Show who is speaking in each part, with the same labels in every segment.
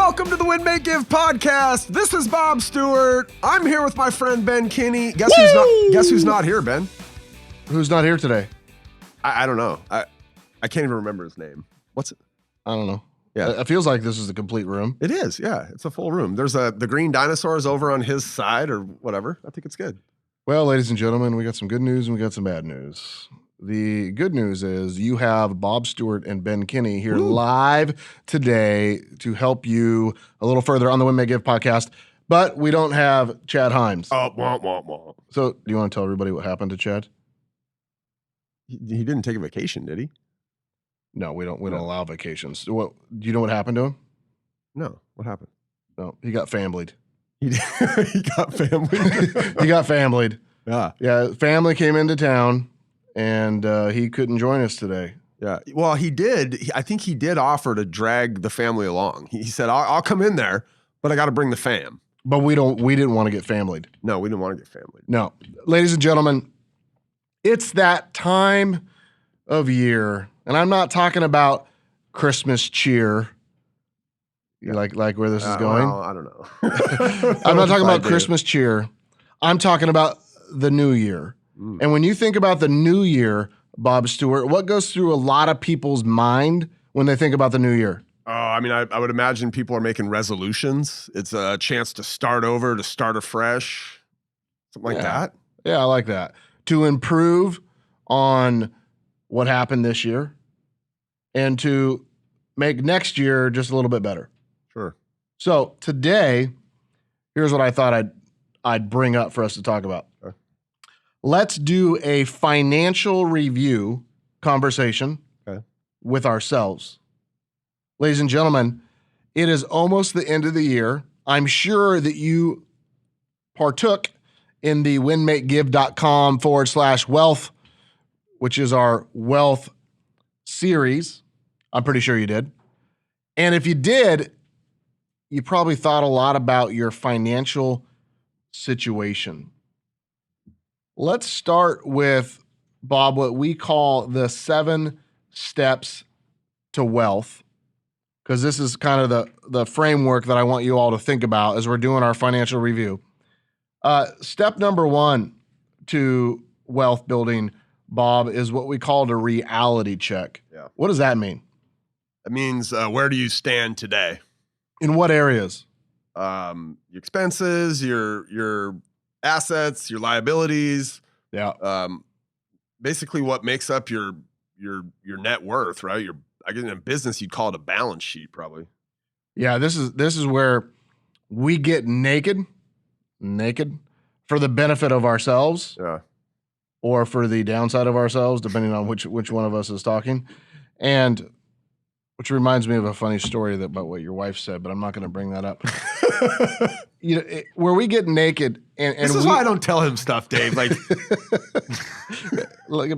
Speaker 1: welcome to the Win, Make, Give podcast. This is Bob Stewart. I'm here with my friend Ben Kinney. Guess who's not here, Ben?
Speaker 2: Who's not here today?
Speaker 1: I don't know. I can't even remember his name. What's it?
Speaker 2: I don't know.
Speaker 1: Yeah.
Speaker 2: It feels like this is a complete room.
Speaker 1: It is, yeah. It's a full room. There's the green dinosaurs over on his side or whatever. I think it's good.
Speaker 2: Well, ladies and gentlemen, we got some good news and we got some bad news. The good news is you have Bob Stewart and Ben Kinney here live today to help you a little further on the Win, Make, Give podcast, but we don't have Chad Himes.
Speaker 1: Oh, wah, wah, wah.
Speaker 2: So do you want to tell everybody what happened to Chad?
Speaker 1: He didn't take a vacation, did he?
Speaker 2: No, we don't allow vacations. Do you know what happened to him?
Speaker 1: No. What happened?
Speaker 2: No, he got familied.
Speaker 1: He got family.
Speaker 2: He got familied.
Speaker 1: Yeah.
Speaker 2: Yeah, family came into town, and he couldn't join us today.
Speaker 1: Yeah. Well, he did. I think he did offer to drag the family along. He said, I'll come in there, but I got to bring the fam.
Speaker 2: But we didn't want to get familied.
Speaker 1: No, we didn't want to get family.
Speaker 2: No. Ladies and gentlemen, it's that time of year, and I'm not talking about Christmas cheer. You like where this is going?
Speaker 1: Well, I don't know.
Speaker 2: I'm not talking about Christmas cheer. I'm talking about the new year. And when you think about the new year, Bob Stewart, what goes through a lot of people's mind when they think about the new year?
Speaker 1: Oh, I mean, I would imagine people are making resolutions. It's a chance to start over, to start afresh, something like that.
Speaker 2: Yeah, I like that. To improve on what happened this year and to make next year just a little bit better.
Speaker 1: Sure.
Speaker 2: So today, here's what I thought I'd bring up for us to talk about.
Speaker 1: Sure.
Speaker 2: Let's do a financial review conversation with ourselves. Ladies and gentlemen, it is almost the end of the year. I'm sure that you partook in the winmakegive.com/wealth, which is our wealth series. I'm pretty sure you did. And if you did, you probably thought a lot about your financial situation. Let's start with, Bob, what we call the 7 steps to wealth, because this is kind of the framework that I want you all to think about as we're doing our financial review. Step number 1 to wealth building, Bob, is what we call a reality check.
Speaker 1: Yeah.
Speaker 2: What does that mean?
Speaker 1: It means where do you stand today?
Speaker 2: In what areas?
Speaker 1: Your expenses, your assets, your liabilities.
Speaker 2: Yeah.
Speaker 1: Basically, what makes up your net worth, right? I guess in a business you'd call it a balance sheet, probably.
Speaker 2: Yeah. This is where we get naked for the benefit of ourselves.
Speaker 1: Yeah.
Speaker 2: Or for the downside of ourselves, depending on which one of us is talking. And which reminds me of a funny story about what your wife said, but I'm not going to bring that up. Where we get naked and
Speaker 1: this is why I don't tell him stuff, Dave. Like,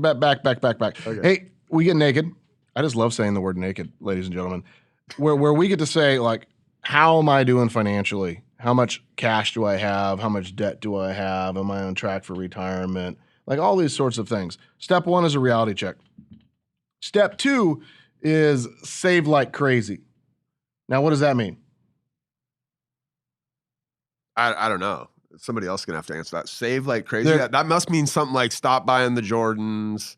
Speaker 2: back.
Speaker 1: Okay.
Speaker 2: Hey, we get naked. I just love saying the word naked, ladies and gentlemen. Where we get to say, like, how am I doing financially? How much cash do I have? How much debt do I have? Am I on track for retirement? Like all these sorts of things. Step 1 is a reality check. Step 2 is save like crazy. Now, what does that mean?
Speaker 1: I don't know. Somebody else is going to have to answer that. Save like crazy? That must mean something like stop buying the Jordans,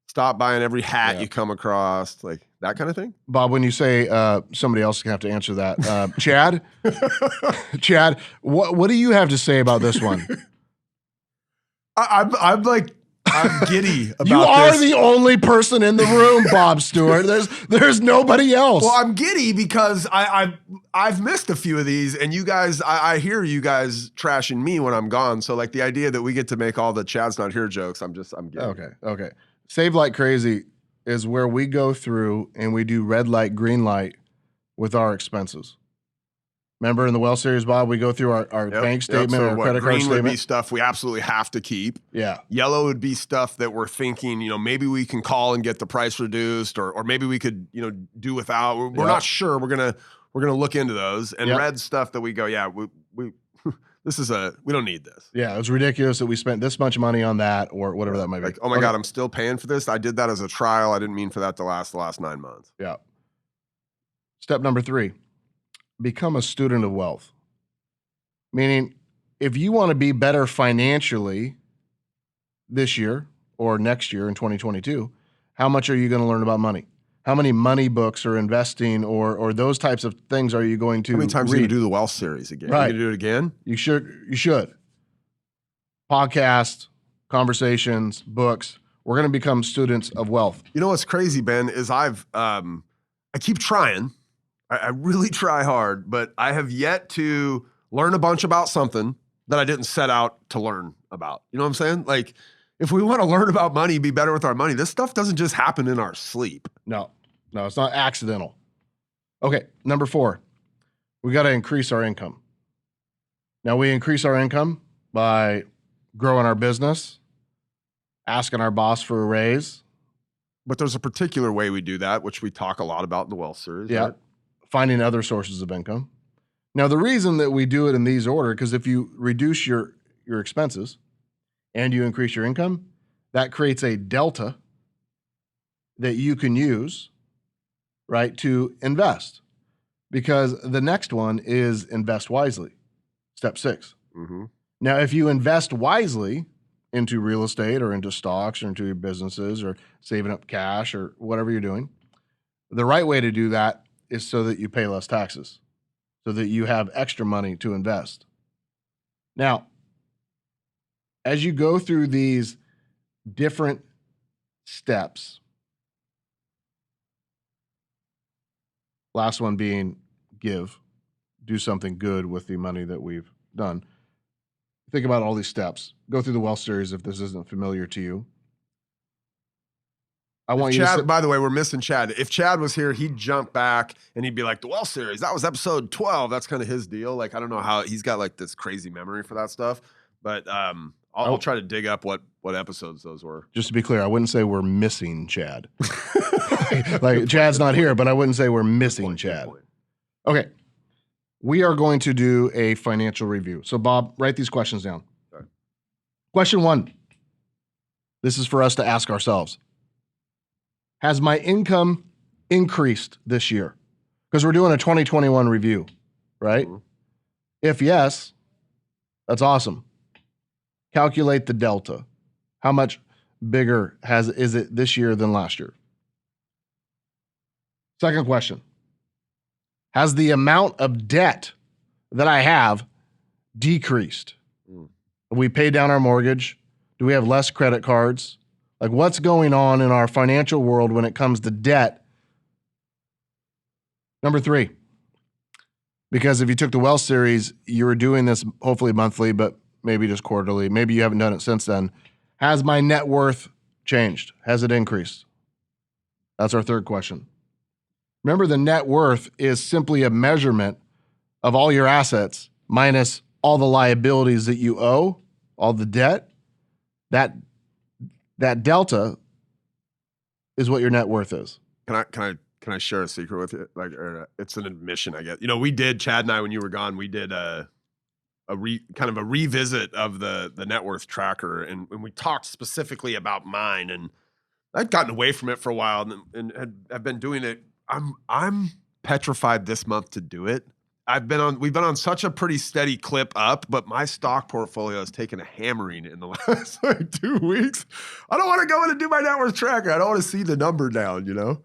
Speaker 1: stop buying every hat you come across, like that kind of thing?
Speaker 2: Bob, when you say somebody else is going to have to answer that. Chad? Chad, what do you have to say about this one?
Speaker 1: I'm giddy about this.
Speaker 2: You are the only person in the room, Bob Stewart. There's nobody else.
Speaker 1: Well, I'm giddy because I've missed a few of these, and you guys, I hear you guys trashing me when I'm gone. So like the idea that we get to make all the Chad's not here jokes, I'm giddy.
Speaker 2: Okay. Save like crazy is where we go through and we do red light, green light with our expenses. Remember in the Wealth series, Bob, we go through our bank statement,
Speaker 1: so
Speaker 2: our credit card
Speaker 1: green
Speaker 2: statement.
Speaker 1: would be stuff we absolutely have to keep.
Speaker 2: Yeah.
Speaker 1: Yellow would be stuff that we're thinking, maybe we can call and get the price reduced, or maybe we could, do without. We're not sure. We're gonna look into those. And red stuff that we go, we we don't need this.
Speaker 2: Yeah, it's ridiculous that we spent this much money on that or whatever that might be.
Speaker 1: Like, oh my God, I'm still paying for this. I did that as a trial. I didn't mean for that to last the last 9 months.
Speaker 2: Yeah. Step number 3. become a student of wealth. Meaning, if you want to be better financially this year or next year in 2022, how much are you going to learn about money? How many money books or investing or those types of things are you going to
Speaker 1: How many times
Speaker 2: read?
Speaker 1: are you do the wealth series again?
Speaker 2: Right.
Speaker 1: You gonna do it again?
Speaker 2: You should. Podcasts, conversations, books. We're going to become students of wealth.
Speaker 1: You know what's crazy, Ben, is I keep trying. I really try hard, but I have yet to learn a bunch about something that I didn't set out to learn about. You know what I'm saying? Like, if we want to learn about money, be better with our money, this stuff doesn't just happen in our sleep.
Speaker 2: No, it's not accidental. Okay, number 4, we got to increase our income. Now, we increase our income by growing our business, asking our boss for a raise.
Speaker 1: But there's a particular way we do that, which we talk a lot about in the wealth series.
Speaker 2: Yeah,
Speaker 1: right?
Speaker 2: Finding other sources of income. Now, the reason that we do it in these order, because if you reduce your expenses and you increase your income, that creates a delta that you can use, right, to invest. Because the next one is invest wisely, step 6.
Speaker 1: Mm-hmm.
Speaker 2: Now, if you invest wisely into real estate or into stocks or into your businesses or saving up cash or whatever you're doing, the right way to do that is so that you pay less taxes, so that you have extra money to invest. Now, as you go through these different steps, last one being give, do something good with the money that we've done. Think about all these steps. Go through the wealth series if this isn't familiar to you. I want you
Speaker 1: Chad,
Speaker 2: to
Speaker 1: by the way, we're missing Chad. If Chad was here, he'd jump back and he'd be like, the wealth series, that was episode 12. That's kind of his deal. Like, I don't know how he's got like this crazy memory for that stuff, but I'll try to dig up what episodes those were.
Speaker 2: Just to be clear, I wouldn't say we're missing Chad. Like Chad's not here, but I wouldn't say we're missing Chad. Okay. We are going to do a financial review. So Bob, write these questions down.
Speaker 1: Okay.
Speaker 2: Question 1. This is for us to ask ourselves. Has my income increased this year? Because we're doing a 2021 review, right? Mm-hmm. If yes, that's awesome. Calculate the delta. How much bigger is it this year than last year? Second question. Has the amount of debt that I have decreased? Have we paid down our mortgage? Do we have less credit cards? Like, what's going on in our financial world when it comes to debt? Number 3, because if you took the wealth series, you were doing this hopefully monthly, but maybe just quarterly. Maybe you haven't done it since then. Has my net worth changed? Has it increased? That's our third question. Remember, the net worth is simply a measurement of all your assets minus all the liabilities that you owe, all the debt. That delta is what your net worth is.
Speaker 1: Can I share a secret with you? Like, it's an admission, I guess. You know, we did, Chad and I, when you were gone, we did kind of a revisit of the net worth tracker, and we talked specifically about mine, and I'd gotten away from it for a while and have been doing it. I'm petrified this month to do it. We've been on such a pretty steady clip up, but my stock portfolio has taken a hammering in the last 2 weeks. I don't want to go in and do my net worth tracker. I don't want to see the number down, you know?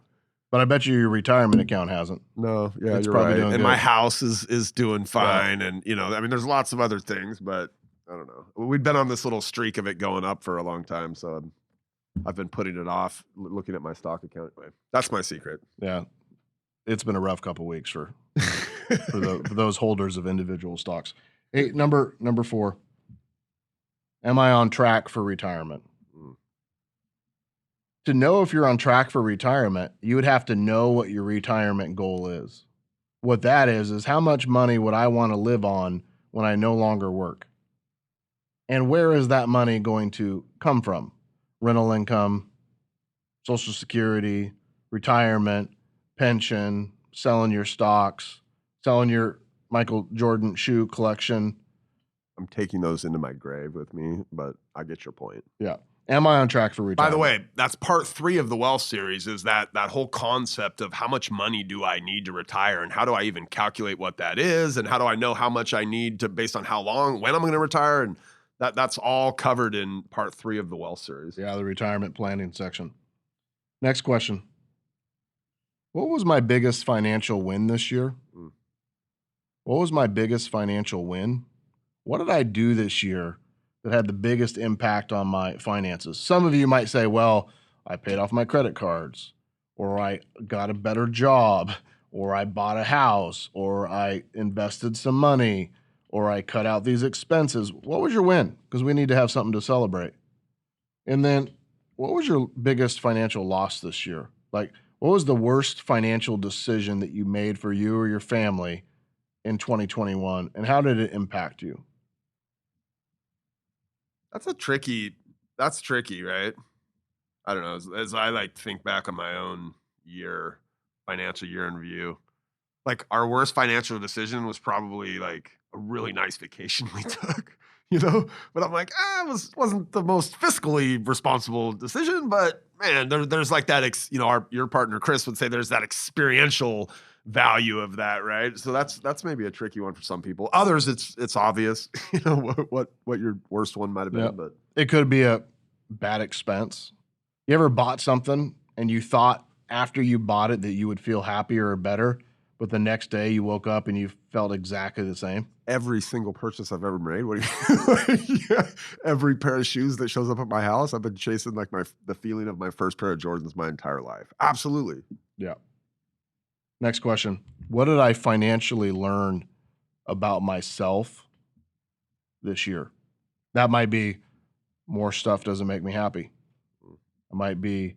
Speaker 2: But I bet you your retirement account hasn't.
Speaker 1: No, yeah,
Speaker 2: it's
Speaker 1: you're
Speaker 2: probably
Speaker 1: right.
Speaker 2: doing
Speaker 1: and
Speaker 2: good.
Speaker 1: My house is doing fine.
Speaker 2: Right.
Speaker 1: And, you know, I mean, there's lots of other things, but I don't know. We've been on this little streak of it going up for a long time, so I've been putting it off, looking at my stock account. That's my secret.
Speaker 2: Yeah. It's been a rough couple weeks for those holders of individual stocks. Hey, number 4. Am I on track for retirement? To know if you're on track for retirement, you would have to know what your retirement goal is. What that is how much money would I want to live on when I no longer work? And where is that money going to come from? Rental income, Social Security, retirement, pension, selling your stocks, selling your Michael Jordan shoe collection.
Speaker 1: I'm taking those into my grave with me, but I get your point.
Speaker 2: Yeah. Am I on track for retirement?
Speaker 1: By the way, that's part 3 of the wealth series, is that whole concept of how much money do I need to retire, and how do I even calculate what that is, and how do I know how much I need to, based on how long, when I'm going to retire, and that's all covered in part 3 of the wealth series.
Speaker 2: Yeah, the retirement planning section. Next question. What was my biggest financial win this year? What was my biggest financial win? What did I do this year that had the biggest impact on my finances? Some of you might say, well, I paid off my credit cards, or I got a better job, or I bought a house, or I invested some money, or I cut out these expenses. What was your win? Because we need to have something to celebrate. And then what was your biggest financial loss this year? Like, what was the worst financial decision that you made for you or your family in 2021, and how did it impact you?
Speaker 1: That's tricky, right? I don't know. As I like think back on my own financial year in review, like our worst financial decision was probably like a really nice vacation we took, but I'm like, it wasn't the most fiscally responsible decision, but man, there's like that, your partner, Chris, would say there's that experiential value of that, right? So that's maybe a tricky one for some people. Others, it's obvious, what your worst one might have been, but
Speaker 2: it could be a bad expense. You ever bought something and you thought after you bought it that you would feel happier or better, but the next day you woke up and you felt exactly the same?
Speaker 1: Every single purchase I've ever made. Every pair of shoes that shows up at my house, I've been chasing like the feeling of my first pair of Jordans my entire life. Absolutely.
Speaker 2: Yeah. Next question. What did I financially learn about myself this year? That might be more stuff doesn't make me happy. It might be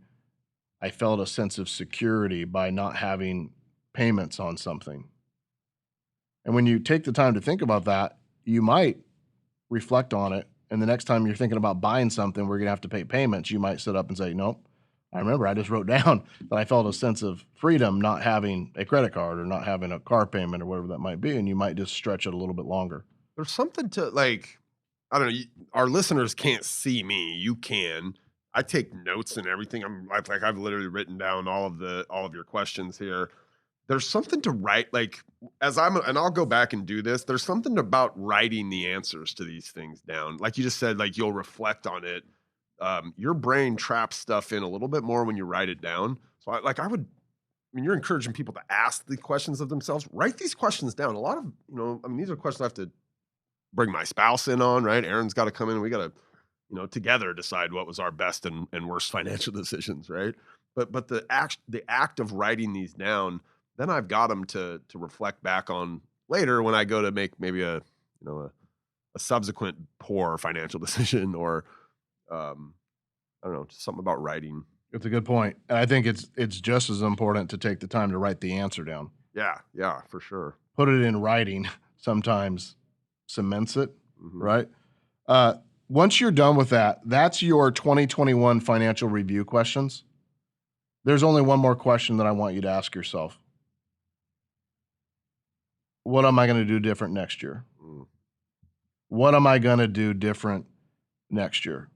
Speaker 2: I felt a sense of security by not having payments on something. And when you take the time to think about that, you might reflect on it. And the next time you're thinking about buying something, we're going to have to pay payments. You might sit up and say, nope, I remember I just wrote down that I felt a sense of freedom not having a credit card or not having a car payment or whatever that might be. And you might just stretch it a little bit longer.
Speaker 1: There's something to like, I don't know. Our listeners can't see me. You can. I take notes and everything. I've literally written down all of your questions here. There's something to write, like and I'll go back and do this. There's something about writing the answers to these things down. Like you just said, like you'll reflect on it. Your brain traps stuff in a little bit more when you write it down. So you're encouraging people to ask the questions of themselves. Write these questions down. A lot of, these are questions I have to bring my spouse in on, right? Aaron's got to come in and we got to, together decide what was our best and worst financial decisions, right? But the act of writing these down, then I've got them to reflect back on later when I go to make maybe a subsequent poor financial decision or I don't know, just something about writing.
Speaker 2: It's a good point. And I think it's just as important to take the time to write the answer down.
Speaker 1: Yeah, for sure.
Speaker 2: Put it in writing sometimes cements it, right? Once you're done with that, that's your 2021 financial review questions. There's only one more question that I want you to ask yourself. What am I going to do different next year? What am I going to do different next year?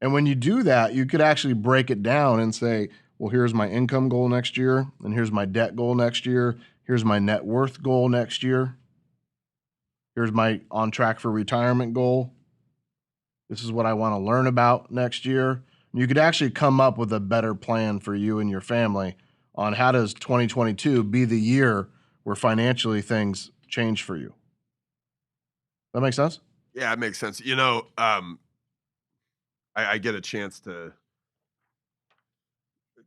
Speaker 2: And when you do that, you could actually break it down and say, well, here's my income goal next year, and here's my debt goal next year. Here's my net worth goal next year. Here's my on track for retirement goal. This is what I want to learn about next year. You could actually come up with a better plan for you and your family on how does 2022 be the year where financially things change for you. That make sense?
Speaker 1: Yeah, it makes sense. I get a chance to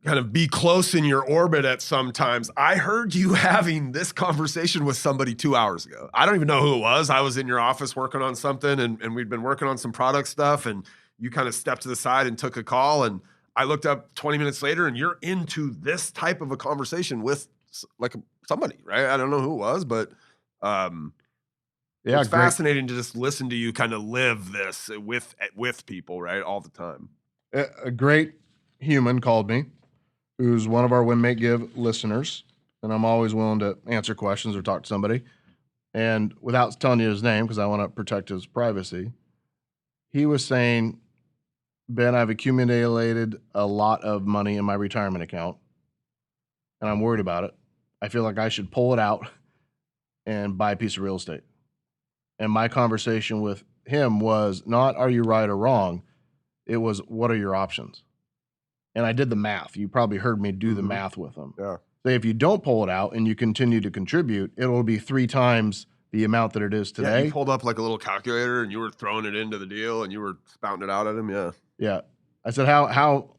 Speaker 1: kind of be close in your orbit at sometimes. I heard you having this conversation with somebody 2 hours ago. I don't even know who it was. I was in your office working on something and we'd been working on some product stuff and you kind of stepped to the side and took a call. And I looked up 20 minutes later and you're into this type of a conversation with like somebody, right? I don't know who it was, but it's fascinating to just listen to you kind of live this with people, right? All the time.
Speaker 2: A great human called me, who's one of our Win Make Give listeners, and I'm always willing to answer questions or talk to somebody. And without telling you his name, because I want to protect his privacy, he was saying Ben, I've accumulated a lot of money in my retirement account, and I'm worried about it. I feel like I should pull it out and buy a piece of real estate. And my conversation with him was not, are you right or wrong? It was, what are your options? And I did the math. You probably heard me do the math with him.
Speaker 1: Yeah.
Speaker 2: Say if you don't pull it out and you continue to contribute, it'll be 3 times the amount that it is today.
Speaker 1: Yeah, you pulled up like a little calculator and you were throwing it into the deal and you were spouting it out at him. Yeah.
Speaker 2: Yeah. I said, how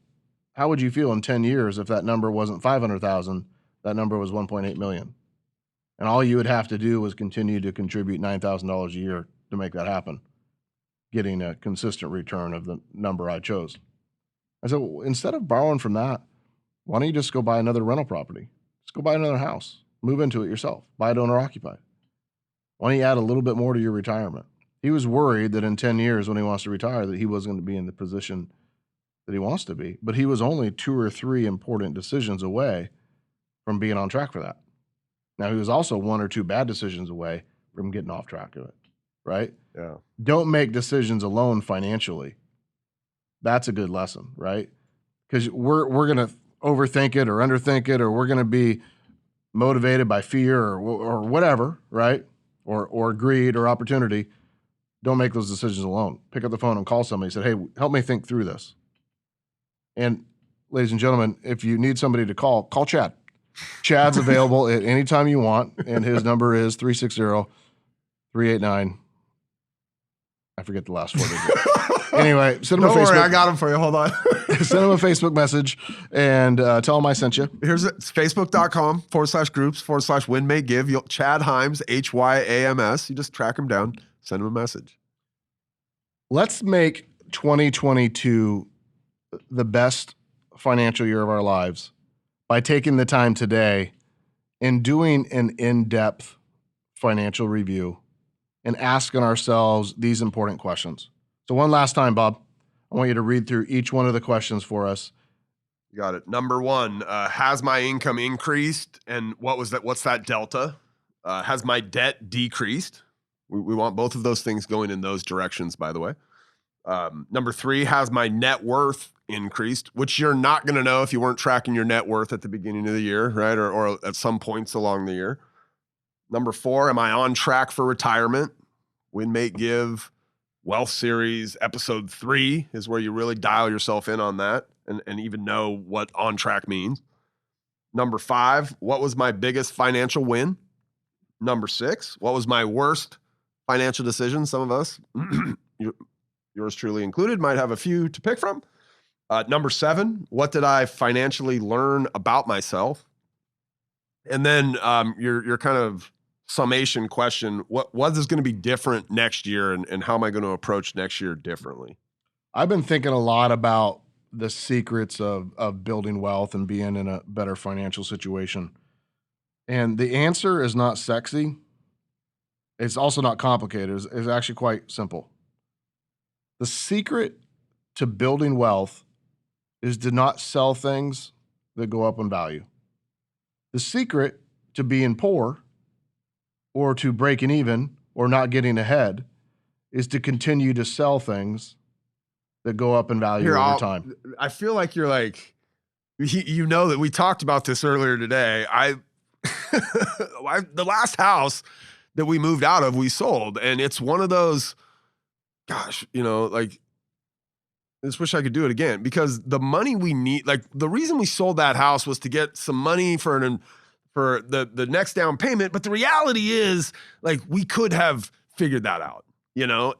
Speaker 2: would you feel in 10 years if that number wasn't 500,000, that number was 1.8 million? And all you would have to do was continue to contribute $9,000 a year to make that happen, getting a consistent return of the number I chose. I said, well, instead of borrowing from that, why don't you just go buy another rental property? Just go buy another house, move into it yourself, buy it owner occupied. Why don't you add a little bit more to your retirement? He was worried that in 10 years when he wants to retire that he wasn't going to be in the position that he wants to be, but he was only 2 or 3 important decisions away from being on track for that. Now, he was also 1 or 2 bad decisions away from getting off track of it, right?
Speaker 1: Yeah.
Speaker 2: Don't make decisions alone financially. That's a good lesson, right? Because we're going to overthink it or underthink it, or we're going to be motivated by fear or whatever, right? Or greed or opportunity. Don't make those decisions alone. Pick up the phone and call somebody and say, hey, help me think through this. And ladies and gentlemen, if you need somebody to call Chad. Chad's available at any time you want, and his number is 360-389. I forget the last 4 digits. Anyway, send him
Speaker 1: Don't
Speaker 2: a Facebook.
Speaker 1: worry, I got him for you. Hold on.
Speaker 2: Send him a Facebook message and tell him I sent you.
Speaker 1: It's facebook.com/groups/windmaygive. Chad Hyams, HYAMS. You just track him down, send him a message.
Speaker 2: Let's make 2022 the best financial year of our lives by taking the time today and doing an in-depth financial review and asking ourselves these important questions. So one last time, Bob, I want you to read through each one of the questions for us.
Speaker 1: You got it. Number 1, has my income increased? And what's that delta? Has my debt decreased? We want both of those things going in those directions, by the way. Number 3, has my net worth increased? Which you're not going to know if you weren't tracking your net worth at the beginning of the year, right? Or at some points along the year. Number 4, am I on track for retirement? Win, Mate, Give, Wealth Series, episode 3 is where you really dial yourself in on that and even know what on track means. Number 5, what was my biggest financial win? Number 6, what was my worst financial decision? Some of us, yours truly included, might have a few to pick from. Number 7, what did I financially learn about myself? And then your kind of summation question, what is going to be different next year and how am I going to approach next year differently?
Speaker 2: I've been thinking a lot about the secrets of building wealth and being in a better financial situation. And the answer is not sexy. It's also not complicated. It's actually quite simple. The secret to building wealth is to not sell things that go up in value. The secret to being poor or to breaking even or not getting ahead is to continue to sell things that go up in value over time.
Speaker 1: I feel like you're like, you know that we talked about this earlier today. The last house that we moved out of, we sold. And it's one of those, gosh, like, I just wish I could do it again because the money we need, like the reason we sold that house was to get some money for the next down payment. But the reality is like, we could have figured that out,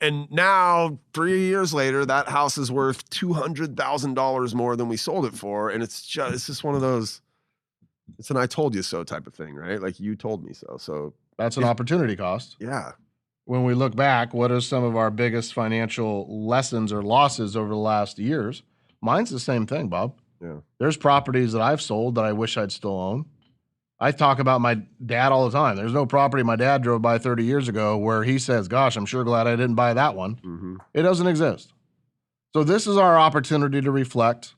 Speaker 1: and now 3 years later, that house is worth $200,000 more than we sold it for. And it's just one of those, it's an I told you so type of thing, right? Like you told me so. So
Speaker 2: that's an opportunity cost.
Speaker 1: Yeah.
Speaker 2: When we look back, what are some of our biggest financial lessons or losses over the last years? Mine's the same thing, Bob.
Speaker 1: Yeah.
Speaker 2: There's properties that I've sold that I wish I'd still own. I talk about my dad all the time. There's no property my dad drove by 30 years ago where he says, gosh, I'm sure glad I didn't buy that one.
Speaker 1: Mm-hmm.
Speaker 2: It doesn't exist. So this is our opportunity to reflect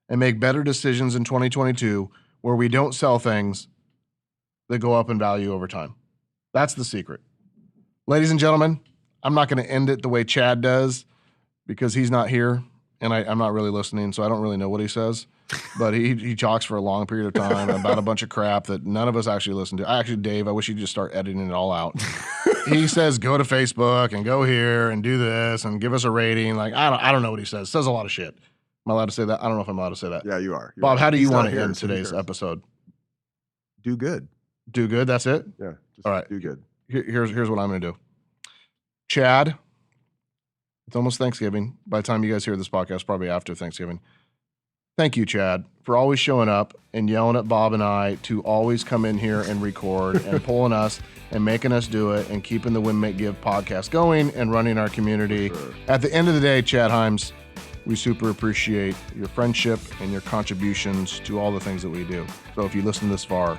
Speaker 2: and make better decisions in 2022 where we don't sell things that go up in value over time. That's the secret. Ladies and gentlemen, I'm not going to end it the way Chad does because he's not here and I'm not really listening, so I don't really know what he says. But he talks for a long period of time about a bunch of crap that none of us actually listen to. Actually, Dave, I wish you'd just start editing it all out. He says, go to Facebook and go here and do this and give us a rating. Like, I don't know what he says. Says a lot of shit. Am I allowed to say that? I don't know if I'm allowed to say that.
Speaker 1: Yeah, you are.
Speaker 2: Bob, how do you want to end today's episode?
Speaker 1: Do good.
Speaker 2: Do good? That's it?
Speaker 1: Yeah.
Speaker 2: All right.
Speaker 1: Do good.
Speaker 2: Here's what I'm going to do. Chad, it's almost Thanksgiving. By the time you guys hear this podcast, probably after Thanksgiving. Thank you, Chad, for always showing up and yelling at Bob and I to always come in here and record and pulling us and making us do it and keeping the Women Make Give podcast going and running our community. Sure. At the end of the day, Chad Himes, we super appreciate your friendship and your contributions to all the things that we do. So if you listen this far,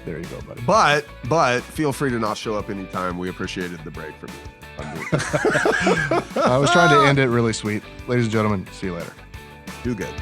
Speaker 2: there you go, buddy.
Speaker 1: But feel free to not show up anytime. We appreciated the break from you.
Speaker 2: I was trying to end it really sweet. Ladies and gentlemen, see you later.
Speaker 1: Do good.